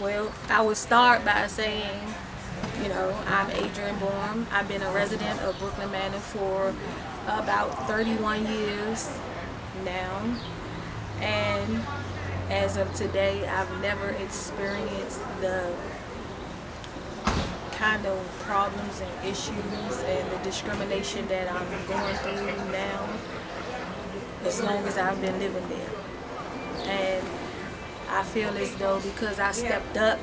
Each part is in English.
Well, I would start by saying, you know, I'm Adriann Borum. I've been a resident of Brookland Manor for about 31 years now. And as of today, I've never experienced the kind of problems and issues and the discrimination that I'm going through now, as long as I've been living there. And I feel as though because I stepped up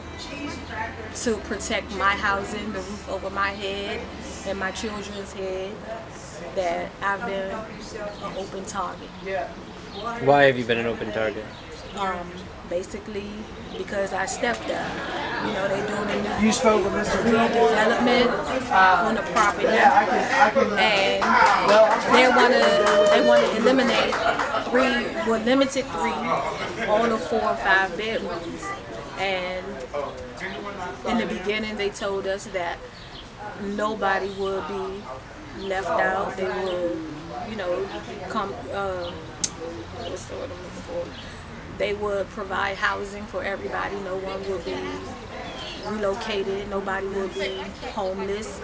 to protect my housing, the roof over my head and my children's head, that I've been an open target. Why have you been an open target? Basically because I stepped up. You know, they're doing a new redevelopment on the property, and they want to eliminate limited three, all of 4 or 5 bedrooms. And in the beginning, they told us that nobody would be left out. They would, you know, come. What's the word I'm looking for? They would provide housing for everybody. No one would be relocated. Nobody would be homeless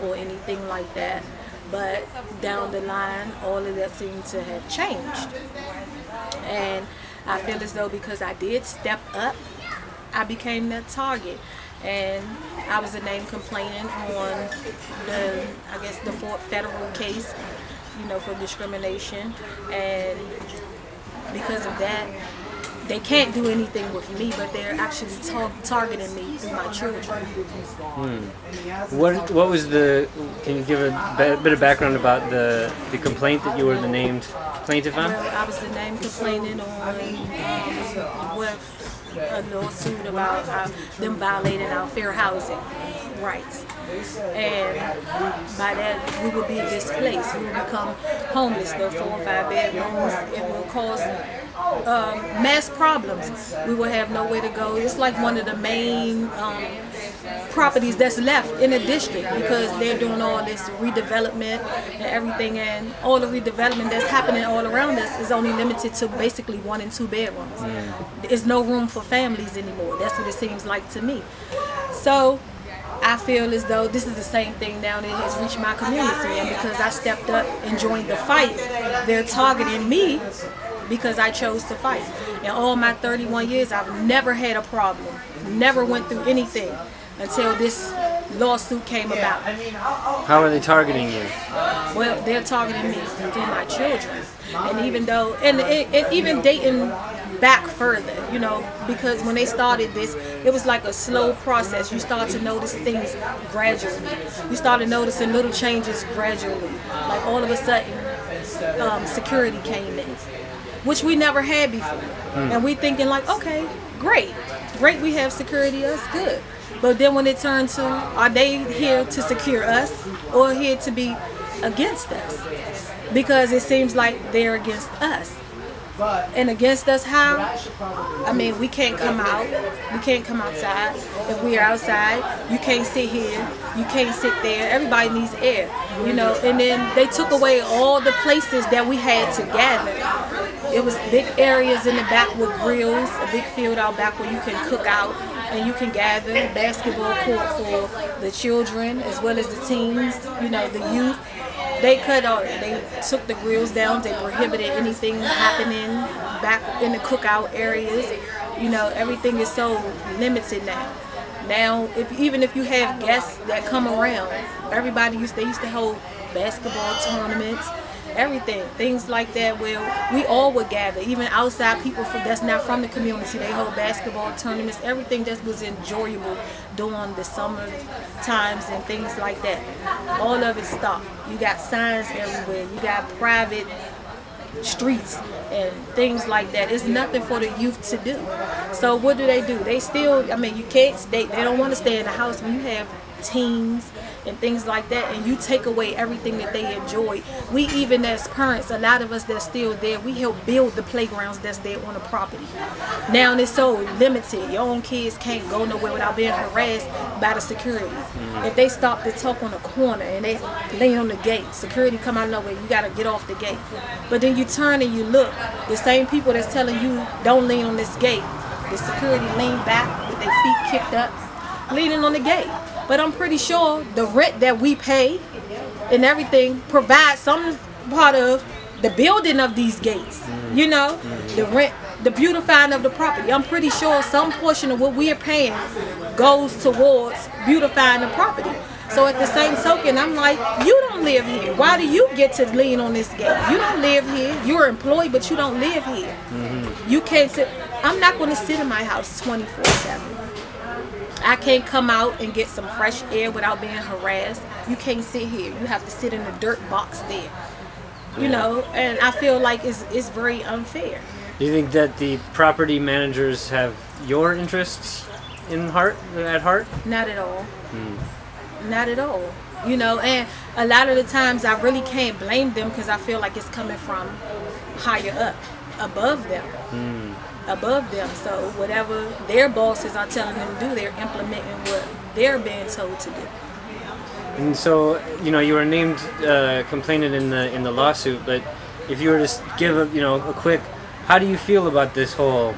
or anything like that. But down the line, all of that seemed to have changed. And I feel as though because I did step up, I became that target. And I was a name complaining on the, I guess, the federal case, you know, for discrimination. And because of that, they can't do anything with me, but they're actually targeting me through my children. What was the? Can you give a bit of background about the complaint that you were the named plaintiff on? Well, I was the named complaining on with a lawsuit about them violating our fair housing rights, and by that we would be displaced. We would become homeless. The 4 or 5 bedrooms. It will cause mass problems. We will have nowhere to go. It's like one of the main properties that's left in the district because they're doing all this redevelopment and everything, and all the redevelopment that's happening all around us is only limited to basically 1 and 2 bedrooms. There's no room for families anymore. That's what it seems like to me. So I feel as though this is the same thing now that has reached my community, and because I stepped up and joined the fight, they're targeting me because I chose to fight. In all my 31 years, I've never had a problem, never went through anything until this lawsuit came about. How are they targeting you? Well, they're targeting me through my children. And even though, and even dating back further, you know, because when they started this, it was like a slow process. You start to notice things gradually. You started noticing little changes gradually. Like all of a sudden, security came in, which we never had before. And we thinking like, okay, great, we have security, that's good. But then when it turned to, are they here to secure us or here to be against us? Because it seems like they're against us. And against us how? I mean, we can't come out. We can't come outside. If we are outside, you can't sit here. You can't sit there. Everybody needs air, you know. And then they took away all the places that we had to gather. It was big areas in the back with grills, a big field out back where you can cook out and you can gather, basketball court for the children as well as the teens, you know, the youth. They took the grills down. They prohibited anything happening back in the cookout areas. You know, everything is so limited now. Now, even if you have guests that come around, they used to hold basketball tournaments, everything, things like that, where we all would gather, even outside people that's not from the community. They hold basketball tournaments, everything that was enjoyable during the summer times and things like that. All of it stopped. You got signs everywhere. You got private streets and things like that. It's nothing for the youth to do. So what do? They still, I mean, you can't stay, they don't want to stay in the house when you have teens and things like that, and you take away everything that they enjoy. We, even as parents, a lot of us that's still there, we help build the playgrounds that's there on the property. Now it's so limited. Your own kids can't go nowhere without being harassed by the security. If they stop to talk on the corner and they lay on the gate, security come out of nowhere, you got to get off the gate. But then you turn and you look, the same people that's telling you don't lean on this gate, the security lean back with their feet kicked up, leaning on the gate. But I'm pretty sure the rent that we pay and everything provides some part of the building of these gates. You know, the rent, the beautifying of the property. I'm pretty sure some portion of what we are paying goes towards beautifying the property. So at the same token, I'm like, you don't live here. Why do you get to lean on this gate? You don't live here. You're employed, but you don't live here. You can't sit. I'm not going to sit in my house 24/7. I can't come out and get some fresh air without being harassed. You can't sit here. You have to sit in a dirt box there. You know, and I feel like it's very unfair. Do you think that the property managers have your interests at heart? Not at all. Not at all. You know, and a lot of the times I really can't blame them because I feel like it's coming from higher up, above them. Above them. So whatever their bosses are telling them to do, they're implementing what they're being told to do. And so, you know, you were named complainant in the lawsuit, but if you were to give a quick, how do you feel about this whole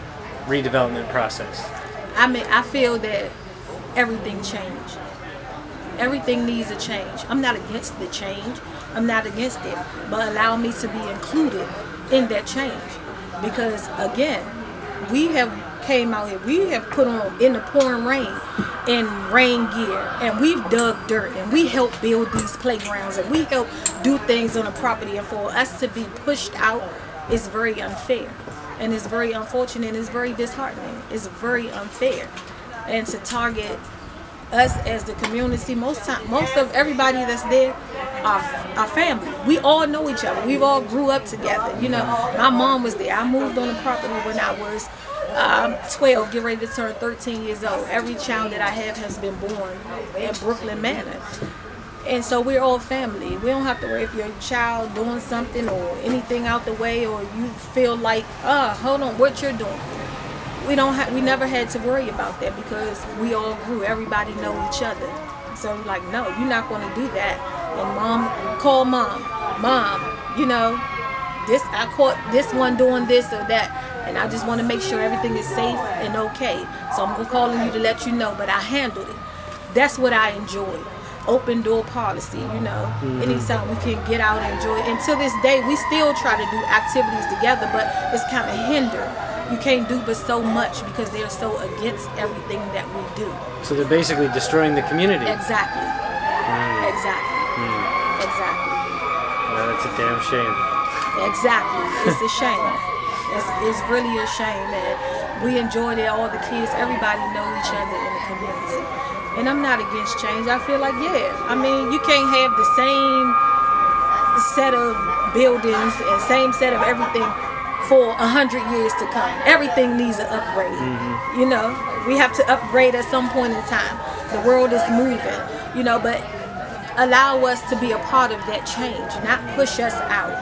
redevelopment process? I mean, I feel that everything changed. Everything needs a change. I'm not against the change. I'm not against it, but allow me to be included in that change. Because again, we have came out here, we have put on in the pouring rain in rain gear, and we've dug dirt, and we helped build these playgrounds, and we helped do things on the property, and for us to be pushed out is very unfair, and it's very unfortunate, and it's very disheartening. It's very unfair, and to target us as the community, most of everybody that's there are family. We all know each other. We've all grew up together. You know, my mom was there. I moved on the property when I was 12, get ready to turn 13 years old. Every child that I have has been born in Brookland Manor. And so we're all family. We don't have to worry if your child doing something or anything out the way, or you feel like, hold on, what you're doing. We never had to worry about that because we all grew. Everybody know each other. So like, no, you're not going to do that. And call mom, you know, I caught this one doing this or that, and I just want to make sure everything is safe and okay. So I'm calling you to let you know, but I handled it. That's what I enjoy. Open door policy, you know. Anytime we can get out and enjoy it. And to this day, we still try to do activities together, but it's kind of hindered. You can't do but so much because they're so against everything that we do. So they're basically destroying the community. Exactly. Exactly. Exactly. Well, that's a damn shame. Exactly. It's a shame. It's really a shame. And we enjoyed it. All the kids, everybody know each other in the community. And I'm not against change. I feel like, yeah, I mean, you can't have the same set of buildings and same set of everything for 100 years to come. Everything needs an upgrade. You know, we have to upgrade at some point in time. The world is moving, you know, but allow us to be a part of that change, not push us out.